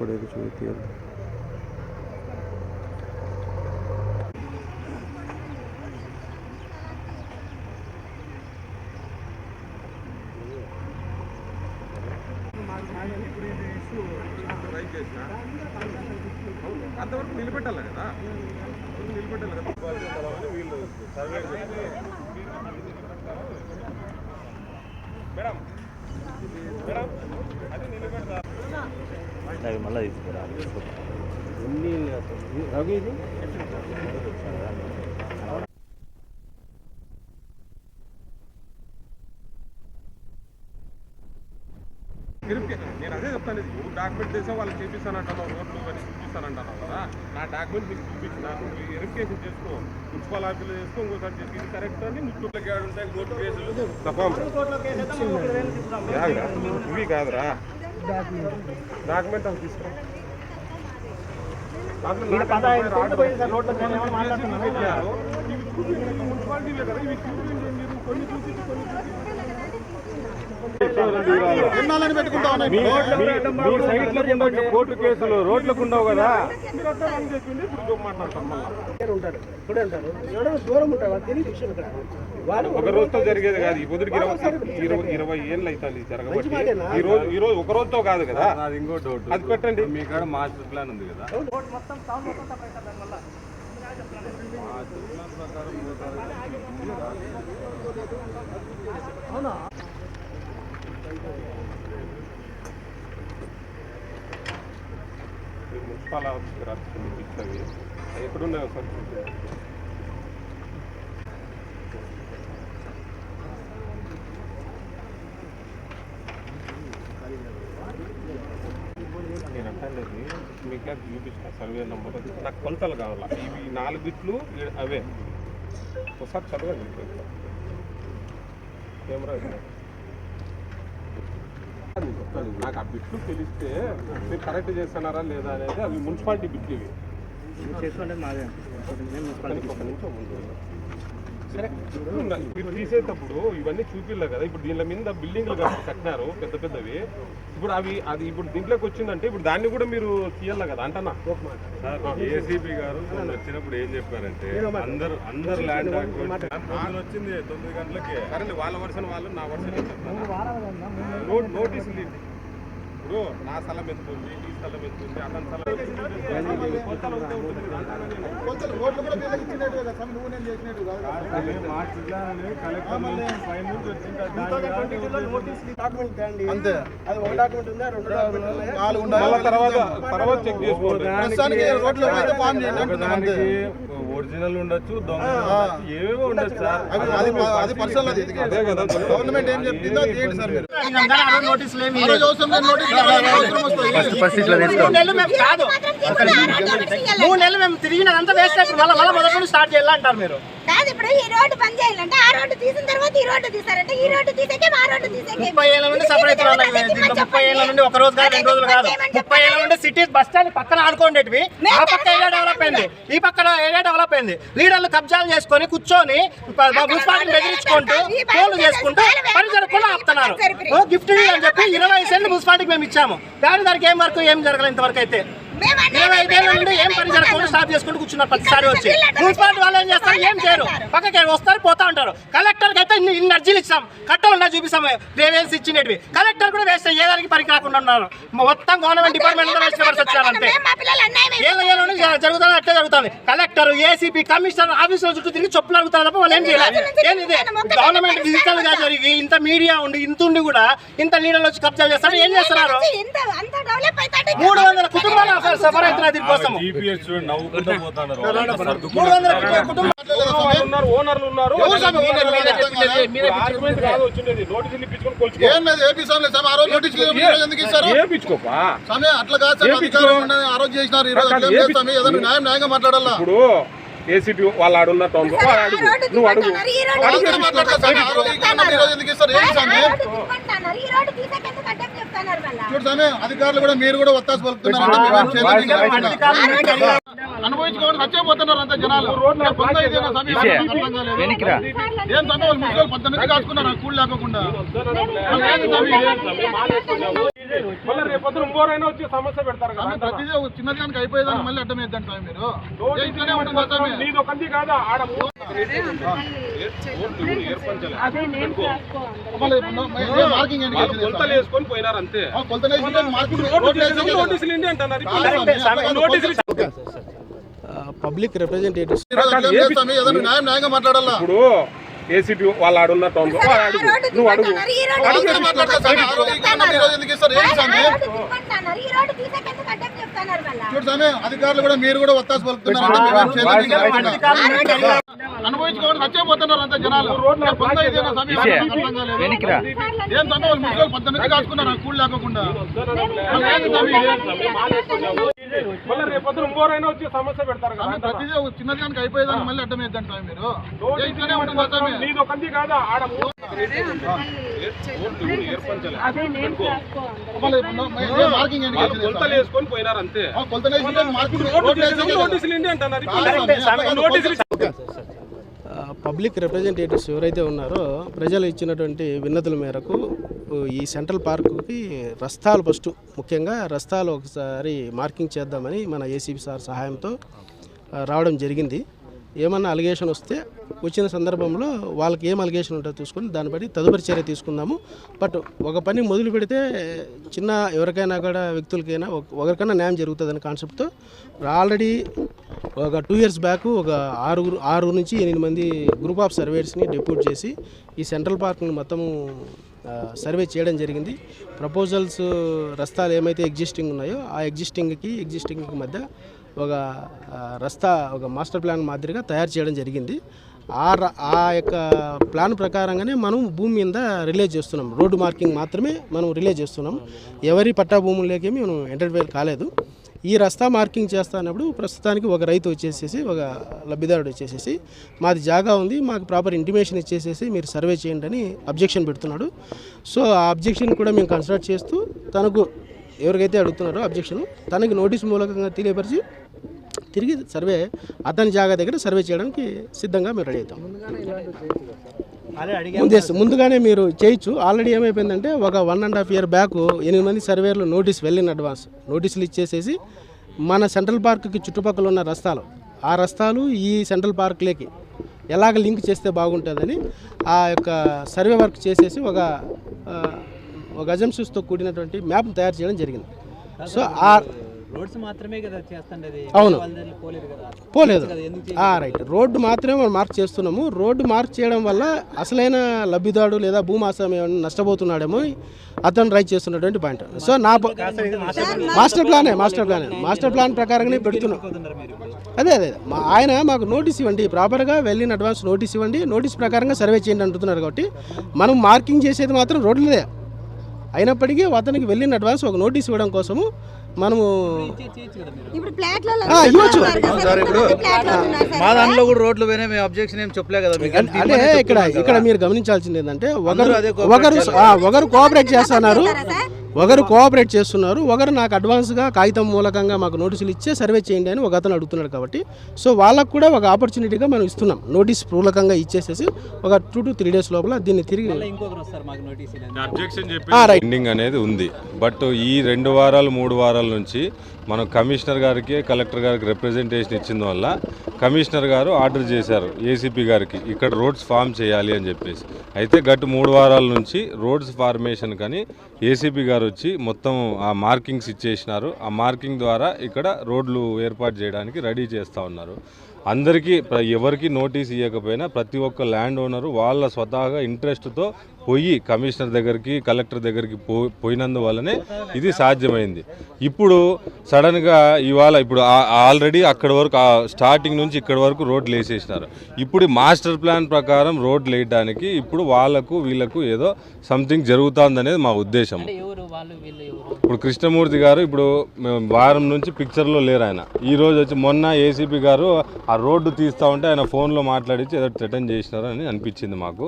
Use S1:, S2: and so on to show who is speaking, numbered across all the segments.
S1: पड़ेगा चुनती है।
S2: అంతవరకు నిలబెట్టాలి కదా, నిలబెట్టాలి కదా. మేడం మేడం అది నిలబెడతా
S1: మళ్ళీ తీసుకురా రవి
S2: నేను అదే చెప్తాను. నువ్వు డాక్యుమెంట్ చేసా వాళ్ళు చేపిస్తానంటున్నావు, రోడ్లు అని చూపిస్తానంటున్నావు కదా. నా డాక్యుమెంట్ మీకు చూపించిన నువ్వు వెరిఫికేషన్ చేసుకో, మున్సిపల్ ఆఫీస్లో చేసుకో, ఇంకోసారి చెప్పి ఇది కరెక్ట్ అని ముఖ్యంగా ఉంటాయి కోర్టు కేసులు ఇవి కాదురా. డాక్యుమెంట్ అవి తీసుకురా. మున్సిపాలిటీలే కదా ఇవి కొన్ని చూసి కొన్ని కోర్టు కేసులు రోడ్లకు ఉండవు కదా. ఒక రోజుతో జరిగేది కాదు. ఈ పొద్దుకి 20 ఏళ్ళు అవుతుంది జరగబట్టి. ఈ రోజు ఒక రోజుతో కాదు కదా. అది ఇంకో డౌట్, అది పెట్టండి. మీ కాడ మాస్టర్ ప్లాన్ ఉంది కదా, అవునా? మున్సిపల్ ఆఫీస్కి రాసుకుని పిచ్చవి ఎక్కడున్నాయో సార్ నేను అంటానేది మీకు చూపించిన సర్వే నెంబర్ నాకు కొలతలు కావాలా. ఇవి 4 బిట్లు అవే ఒకసారి చదవండి. కెమెరా నాకు ఆ బిట్లు తెలిస్తే మీరు కరెక్ట్ చేస్తున్నారా లేదా అనేది. అవి మున్సిపాలిటీ బిట్లు ఇవి చేసుకుంటే మాదే. ఒక నిమిషం ముందు మీరు తీసేటప్పుడు ఇవన్నీ చూపిల్లే కదా. ఇప్పుడు దీని మీద బిల్డింగ్లు కట్టినారు పెద్ద పెద్దవి. ఇప్పుడు అది ఇప్పుడు దీంట్లోకి వచ్చిందంటే ఇప్పుడు దాన్ని కూడా మీరు తీయాలి కదా అంటనా. ఏసీపీ గారు వచ్చినప్పుడు ఏం చెప్పారంటే అందరు ల్యాండ్ వచ్చింది 9 గంటలకి. సరే వాళ్ళ వర్షన్ వాళ్ళు, నా వర్షన్ నోటీసులు ఇవ్వండి. ఇప్పుడు నా స్థలం ఎంత ఉంది, ఈ స్థలం ఎంత ఉంది, అతని స్థలం తర్వాత చెక్ చేసుకోండి. ఒరిజినల్ ఉండొచ్చు, ఏవేవో ఉండొచ్చు సార్. అది పర్సనల్. అదే కదా గవర్నమెంట్ ఏం చెప్తుందో చేయండి సార్. మీరు
S3: మేము తిరిగినంతా వేస్ట్ అయిపోయి మళ్ళీ మొదటి స్టార్ట్ చేయాలంటారు మీరు.
S4: కాదు, ఇప్పుడు ఈ రోడ్డు పని చేయాలంటే ఆ రోడ్డు తీసిన తర్వాత ఈ రోడ్డు తీసారంటే ఈ రోడ్డు తీసేకే ఆ రోడ్డు తీసేకే
S3: 30 ఏళ్ళ నుండి సపరేట్ 30 ఏళ్ళ నుండి ఒక రోజు కాదు 2 రోజులు కాదు 30 ఏళ్ళ నుండి సిటీ బస్ స్టాండ్ పక్కన ఆడుకోండేటివి. ఆ పక్క ఏరియా డెవలప్ అయింది, ఈ పక్కన ఏరియా డెవలప్ అయింది. లీడర్లు కబ్జాలు చేసుకొని కూర్చొని మున్సిపాలిటీని బెదిరించుకుంటూ ఫోన్లు చేసుకుంటూ పని జరగకుండా ఆపుతున్నారు. గిఫ్ట్ అని చెప్పి 20 సెంట్లు మున్సిపాలిటీకి మేము ఇచ్చాము. దానికి ఏం వరకు ఏం జరగలేదు ఇంతవరకు. అయితే 25 ఏళ్ళ నుండి ఏం పని జరగకుండా స్టాప్ చేసుకుంటూ కూర్చున్నారు. ప్రతిసారి వచ్చి మున్సిపాలిటీ వాళ్ళు ఏం చేస్తారు, ఏం చేయరు, పక్కకి వస్తారు పోతా ఉంటారు. కలెక్టర్కి అయితే ఇన్ని అర్జీలు ఇచ్చాం, కట్టలు ఉన్నాయి చూపిస్తాము, గ్రేవెన్స్ ఇచ్చినవి. కలెక్టర్ కూడా వేస్ట్ ఏ దానికి పనికి రాకుండా ఉన్నారు. మొత్తం గవర్నమెంట్ డిపార్ట్మెంట్ వేస్ట్ వచ్చారంటే ఏళ్ళ నుండి జరుగుతుంది, అట్లే జరుగుతుంది. కలెక్టర్, ఏసీపీ, కమిషనర్ ఆఫీసులో చుట్టూ తిరిగి చెప్పులు అడుగుతారు తప్ప వాళ్ళు ఏం చేయలేదు. ఏంది గవర్నమెంట్ డిజిటల్ గా జరిగి ఇంత మీడియా ఉండి ఇంత ఉండి కూడా ఇంత లీడర్లు వచ్చి కబ్జా చేస్తారు. ఏం చేస్తున్నారు? 300 కుటుంబాలు సఫర్ అవుతున్నారు దీనికోసం. 300 కుటుంబాలు
S2: ఓనర్లు ఉన్నారు.
S5: అట్లా కాదు న్యాయంగా మాట్లాడాలా.
S2: ఇప్పుడు ఏసీపీ వాళ్ళు ఆడున్న టౌన్ లో అడుగు నువ్వు అడుగు
S5: చూడు స్వామి, అధికారులు కూడా మీరు కూడా ఒత్తాసు పలుకుతున్నారు. అనుభవించుకోవడం చచ్చిపోతున్నారు అంత జనాలు. ఏం స్వామి, వాళ్ళు ముసలి 18 కాసుకున్నారు కూలి లేకుండా.
S2: మళ్ళీ రేపొద్దున ఇంకోరైనా వచ్చి సమస్య పెడతారు కదా.
S5: ప్రతిదీ చిన్నదానికి అయిపోయేదాన్ని మళ్ళీ అడ్డం వేద్దాం స్వామి. మీరు ఇట్లానే ఉంటుంది స్వామి.
S2: నీది ఒకంది కాదా ఆడ
S5: మార్కింగ్
S2: కొలతలు వేసుకొని పోయినారు అంతే.
S6: పబ్లిక్ రిప్రజెంటేటివ్స్
S5: న్యాయంగా మాట్లాడాలా.
S2: ఇప్పుడు ఏసీపీ వాళ్ళు ఆడున్న టౌన్ లో అడుగు నువ్వు అడుగు
S5: చూడు స్వామి, అధికారులు కూడా మీరు కూడా ఒత్తాసు పలుకుతున్నారు. అనుభవించుకోవడం చచ్చిపోతున్నారు అంత జనాలు. ఏం స్వామి, వాళ్ళు ముసలి 18 కాసుకున్నారు కూలి లేకుండా.
S2: మళ్ళీ రేపొద్దున ఇంకోరైనా వచ్చి సమస్య పెడతారు కదా.
S5: ప్రతిదీ చిన్నదానికి అయిపోయేదాన్ని మళ్ళీ అడ్డం వేద్దాం స్వామి. మీరు ఇట్లానే ఉంటుంది స్వామి.
S2: నీది ఒకంది కాదా ఆడ
S5: మార్కింగ్
S2: కొలతలు వేసుకొని పోయినారు అంతే.
S6: పబ్లిక్ రిప్రజెంటేటివ్స్ ఎవరైతే ఉన్నారో ప్రజలు ఇచ్చినటువంటి విన్నతుల మేరకు ఈ సెంట్రల్ పార్కుకి రస్తాలు ఫస్ట్ ముఖ్యంగా రస్తాలు ఒకసారి మార్కింగ్ చేద్దామని మన ఏసీపీ సార్ సహాయంతో రావడం జరిగింది. ఏమన్నా అలిగేషన్ వస్తే వచ్చిన సందర్భంలో వాళ్ళకి ఏం అలిగేషన్ ఉంటుందో చూసుకొని దాన్ని బట్టి తదుపరి చర్య తీసుకుందాము. బట్ ఒక పని మొదలు పెడితే చిన్న ఎవరికైనా కూడా వ్యక్తులకైనా ఒకరికైనా న్యాయం జరుగుతుందనే కాన్సెప్ట్తో ఆల్రెడీ ఒక 2 years బ్యాక్ ఒక 6 నుంచి 8 మంది గ్రూప్ ఆఫ్ సర్వేయర్స్ని డెప్యూట్ చేసి ఈ సెంట్రల్ పార్క్ని మొత్తము సర్వే చేయడం జరిగింది. ప్రపోజల్స్ రస్తాలు ఏమైతే ఎగ్జిస్టింగ్ ఉన్నాయో ఆ ఎగ్జిస్టింగ్కి మధ్య ఒక రస్తా ఒక మాస్టర్ ప్లాన్ మాదిరిగా తయారు చేయడం జరిగింది. ఆ యొక్క ప్లాన్ ప్రకారంగానే మనం భూమి మీద రిలీజ్ చేస్తున్నాం. రోడ్డు మార్కింగ్ మాత్రమే మనం రిలీజ్ చేస్తున్నాం. ఎవరి పట్టా భూముల్లోకేమి మనం ఎంటర్ఫేర్ కాలేదు. ఈ రస్తా మార్కింగ్ చేస్తున్నప్పుడు ప్రస్తుతానికి ఒక రైతు వచ్చేసేసి ఒక లబ్ధిదారుడు వచ్చేసేసి మాది జాగా ఉంది, మాకు ప్రాపర్ ఇంటిమేషన్ ఇచ్చేసేసి మీరు సర్వే చేయండి అని అబ్జెక్షన్ పెడుతున్నాడు. సో ఆ అబ్జెక్షన్ కూడా మేము కన్సిడర్ చేస్తూ తనకు ఎవరికైతే అడుగుతున్నారో అబ్జెక్షన్ తనకి నోటీస్ మూలకంగా తెలియపరిచి తిరిగి సర్వే అతని జాగా దగ్గర సర్వే చేయడానికి సిద్ధంగా మేము రెడీ అవుతాం. ముందుగానే మీరు చేయొచ్చు. ఆల్రెడీ ఏమైపోయిందంటే ఒక 1.5 year బ్యాక్ 8 మంది సర్వేర్లు నోటీస్ వెళ్ళిన అడ్వాన్స్ నోటీసులు ఇచ్చేసేసి మన సెంట్రల్ పార్క్కి చుట్టుపక్కల ఉన్న రస్తాలు ఈ సెంట్రల్ పార్క్లోకి ఎలాగ లింక్ చేస్తే బాగుంటుందని ఆ యొక్క సర్వే వర్క్ చేసేసి ఒక అజంప్షన్స్తో కూడినటువంటి మ్యాప్ తయారు చేయడం జరిగింది. సో ఆ
S7: రోడ్స్ మాత్రమే కదా చేస్తుండేది.
S6: అవును, పోలేదు. రైట్, రోడ్డు మాత్రమే మనం మార్క్ చేస్తున్నాము. రోడ్డు మార్క్ చేయడం వల్ల అసలైన లబ్ధిదారుడు లేదా భూమాసం ఏమైనా నష్టపోతున్నాడేమో అతను రైట్ చేస్తున్నటువంటి పాయింట్. సో నా మాస్టర్ ప్లాన్ ప్రకారంగానే పెడుతున్నాం. అదే ఆయన మాకు నోటీస్ ఇవ్వండి, ప్రాపర్గా వెళ్ళిన అడ్వాన్స్ నోటీస్ ఇవ్వండి, నోటీస్ ప్రకారంగా సర్వే చేయండి అంటున్నారు. కాబట్టి మనం మార్కింగ్ చేసేది మాత్రం రోడ్లదే అయినప్పటికీ అతనికి వెళ్ళిన అడ్వాన్స్ ఒక నోటీస్ ఇవ్వడం కోసము మనము ఇవ్వచ్చు.
S7: మా దాంట్లో కూడా రోడ్లు పోయినా మేము అబ్జెక్షన్ ఏం చెప్పలే కదా.
S6: అంటే ఇక్కడ మీరు గమనించాల్సింది ఏంటంటే ఒకరు కోఆపరేట్ చేస్తున్నారు, ఒకరు నాకు అడ్వాన్స్గా కాగితం మూలకంగా మాకు నోటీసులు ఇచ్చే సర్వే చేయండి అని ఒక అతను అడుగుతున్నాడు. కాబట్టి సో వాళ్ళకు కూడా ఒక ఆపర్చునిటీగా మనం ఇస్తున్నాం. నోటీస్ పూర్వకంగా ఇచ్చేసేసి ఒక 2 to 3 days లోపల దీన్ని తిరిగి
S8: పెండింగ్ అనేది ఉంది. బట్ ఈ 2 వారాలు 3 వారాల నుంచి మనం కమిషనర్ గారికి కలెక్టర్ గారికి రిప్రజెంటేషన్ ఇచ్చిన వల్ల కమిషనర్ గారు ఆర్డర్ చేశారు ఏసీపీ గారికి ఇక్కడ రోడ్స్ ఫామ్ చేయాలి అని చెప్పేసి. అయితే గత 3 వారాల నుంచి రోడ్స్ ఫార్మేషన్ కానీ ఏసీపీ గారు వచ్చి మొత్తం ఆ మార్కింగ్స్ ఇచ్చేసినారు. ఆ మార్కింగ్ ద్వారా ఇక్కడ రోడ్లు ఏర్పాటు చేయడానికి రెడీ చేస్తూ ఉన్నారు. అందరికీ ఎవరికి నోటీస్ ఇవ్వకపోయినా ప్రతి ఒక్క ల్యాండ్ ఓనరు వాళ్ళ స్వతహాగా ఇంట్రెస్ట్తో పోయి కమిషనర్ దగ్గరికి కలెక్టర్ దగ్గరికి పోయినందువల్లనే ఇది సాధ్యమైంది. ఇప్పుడు సడన్గా ఇవాళ ఇప్పుడు ఆల్రెడీ అక్కడి వరకు స్టార్టింగ్ నుంచి ఇక్కడి వరకు రోడ్లు వేసేసినారు. ఇప్పుడు మాస్టర్ ప్లాన్ ప్రకారం రోడ్లు వేయడానికి ఇప్పుడు వాళ్ళకు వీళ్ళకు ఏదో సంథింగ్ జరుగుతుందనేది మా ఉద్దేశం. ఇప్పుడు కృష్ణమూర్తి గారు ఇప్పుడు వారం నుంచి పిక్చర్లో లేరు. ఆయన ఈరోజు వచ్చి మొన్న ఏసీపీ గారు ఆ రోడ్డు తీస్తూ ఉంటే ఆయన ఫోన్లో మాట్లాడించి ఏదో థ్రెటన్ చేసినారు అని అనిపించింది మాకు.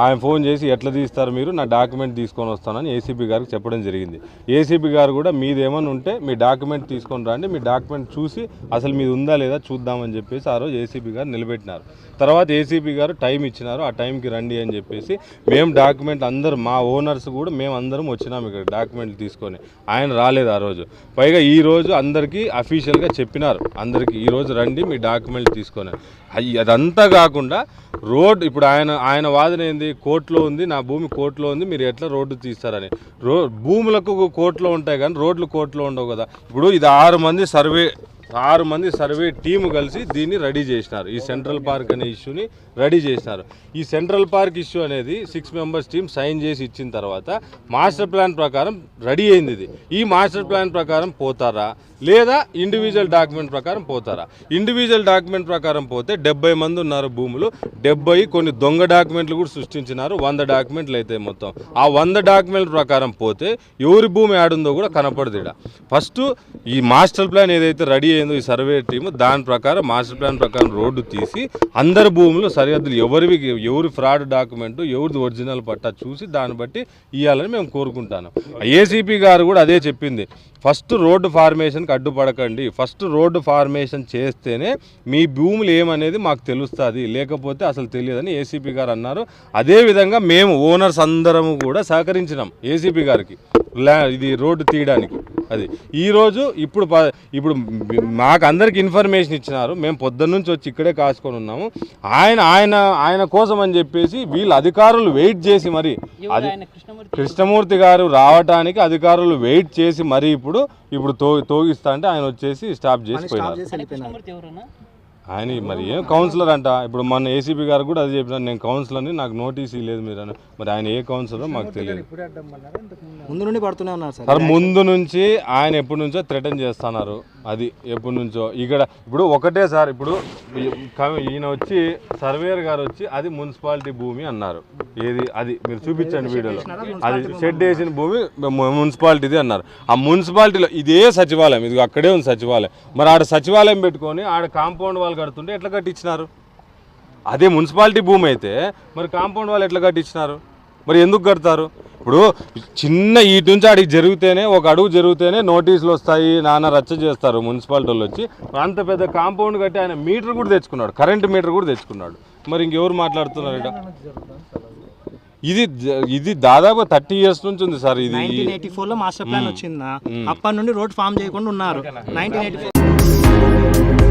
S8: ఆయన ఫోన్ చేసి ఎట్లా తీస్తారు మీరు, నా డాక్యుమెంట్ తీసుకొని వస్తానని ఏసీపీ గారికి చెప్పడం జరిగింది. ఏసీపీ గారు కూడా మీది ఏమైనా ఉంటే మీ డాక్యుమెంట్ తీసుకొని రండి, మీ డాక్యుమెంట్ చూసి అసలు మీది ఉందా లేదా చూద్దామని చెప్పేసి ఆ రోజు ఏసీపీ గారు నిలబెట్టినారు. తర్వాత ఏసీపీ గారు టైం ఇచ్చినారు, ఆ టైంకి రండి అని చెప్పేసి మేము డాక్యుమెంట్ అందరూ మా ఓనర్స్ కూడా మేము అందరం వచ్చినాము ఇక్కడ డాక్యుమెంట్లు తీసుకొని. ఆయన రాలేదు ఆ రోజు. పైగా ఈరోజు అందరికీ అఫీషియల్గా చెప్పినారు, అందరికీ ఈరోజు రండి మీ డాక్యుమెంట్లు తీసుకొని. అదంతా కాకుండా రోడ్ ఇప్పుడు ఆయన వాదన ఏంది, కోర్టులో ఉంది, నా భూమి కోర్టులో ఉంది, మీరు ఎట్లా రోడ్డు తీస్తారని. భూములకు కోర్టులో ఉంటాయి కానీ రోడ్లు కోర్టులో ఉండవు కదా. ఇప్పుడు ఇది 6 మంది సర్వే టీము కలిసి దీన్ని రెడీ చేసినారు. ఈ సెంట్రల్ పార్క్ అనే ఇష్యూని రెడీ చేసినారు. ఈ సెంట్రల్ పార్క్ ఇష్యూ అనేది 6 మెంబర్స్ టీం సైన్ చేసి ఇచ్చిన తర్వాత మాస్టర్ ప్లాన్ ప్రకారం రెడీ అయింది. ఇది ఈ మాస్టర్ ప్లాన్ ప్రకారం పోతారా లేదా ఇండివిజువల్ డాక్యుమెంట్ ప్రకారం పోతారా? ఇండివిజువల్ డాక్యుమెంట్ ప్రకారం పోతే 70 మంది ఉన్నారు భూములు, 70 కొన్ని దొంగ డాక్యుమెంట్లు కూడా సృష్టించినారు. 100 డాక్యుమెంట్లు అయితే మొత్తం ఆ 100 డాక్యుమెంట్ల ప్రకారం పోతే ఎవరి భూమి ఆడుందో కూడా కనపడదు. ఫస్ట్ ఈ మాస్టర్ ప్లాన్ ఏదైతే రెడీ అయిందో ఈ సర్వే టీము దాని ప్రకారం మాస్టర్ ప్లాన్ ప్రకారం రోడ్డు తీసి అందరి భూములు సరిహద్దులు ఎవరి ఫ్రాడ్ డాక్యుమెంట్ ఎవరిది ఒరిజినల్ పట్టా చూసి దాన్ని బట్టి ఇవ్వాలని మేము కోరుకుంటాను. ఏసీపీ గారు కూడా అదే చెప్పింది, ఫస్ట్ రోడ్డు ఫార్మేషన్కి అడ్డుపడకండి, ఫస్ట్ రోడ్డు ఫార్మేషన్ చేస్తేనే మీ భూములు ఏమనేది మాకు తెలుస్తుంది, లేకపోతే అసలు తెలియదని ఏసీపీ గారు అన్నారు. అదేవిధంగా మేము ఓనర్స్ అందరము కూడా సహకరించినాం ఏసీపీ గారికి ఇది రోడ్డు తీయడానికి. అది ఈరోజు ఇప్పుడు మాకు అందరికి ఇన్ఫర్మేషన్ ఇచ్చినారు, మేము పొద్దున్న నుంచి వచ్చి ఇక్కడే కాసుకొని ఉన్నాము. ఆయన కోసం అని చెప్పేసి వీళ్ళు అధికారులు వెయిట్ చేసి మరి అది కృష్ణమూర్తి గారు రావటానికి అధికారులు వెయిట్ చేసి మరి ఇప్పుడు తోగిస్తా అంటే ఆయన వచ్చేసి స్టాప్ చేసి పోయినారు. ఆయన మరి ఏం కౌన్సిలర్ అంట. ఇప్పుడు మొన్న ఏసీపీ గారు కూడా అది చెప్పినారు, నేను కౌన్సిలర్ని, నాకు నోటీస్ ఇవ్వలేదు మీరు అని. మరి ఆయన ఏ కౌన్సిలరో మాకు తెలియదు.
S3: ముందు నుండి పడుతూనే ఉన్నారు
S8: సార్, ముందు నుంచి ఆయన ఎప్పటి నుంచో థ్రెటన్ చేస్తున్నారు. అది ఎప్పటి నుంచో ఇక్కడ ఇప్పుడు ఒకటే సార్, ఇప్పుడు ఈయన వచ్చి సర్వేయర్ గారు వచ్చి అది మున్సిపాలిటీ భూమి అన్నారు. ఏది అది మీరు చూపించండి వీడియోలో, అది షెడ్ వేసిన భూమి మున్సిపాలిటీది అన్నారు. ఆ మున్సిపాలిటీలో ఇదే సచివాలయం, ఇది అక్కడే ఉంది సచివాలయం. మరి ఆడ సచివాలయం పెట్టుకొని ఆడ కాంపౌండ్ వాళ్ళు కడుతుంటే ఎట్లా కట్టించినారు? అదే మున్సిపాలిటీ భూమి అయితే మరి కాంపౌండ్ వాళ్ళు ఎట్లా కట్టించినారు? మరి ఎందుకు కడతారు? ఇప్పుడు చిన్న ఈటి నుంచి అడిగి జరిగితేనే, ఒక అడుగు జరిగితేనే నోటీసులు వస్తాయి, నాన్న రచ్చ చేస్తారు మున్సిపాలిటీ వాళ్ళు వచ్చి. అంత పెద్ద కాంపౌండ్ కట్టి ఆయన మీటర్ కూడా తెచ్చుకున్నాడు, కరెంటు మీటర్ కూడా తెచ్చుకున్నాడు. మరి ఇంకెవరు మాట్లాడుతున్నారు ఇక్కడ? ఇది దాదాపు 30 years నుంచి ఉంది సార్. ఇది
S3: 1984లో మాస్టర్ ప్లాన్ వచ్చిందా, అప్పటి నుండి రోడ్ ఫామ్ చేయకుండా ఉన్నారు. 1984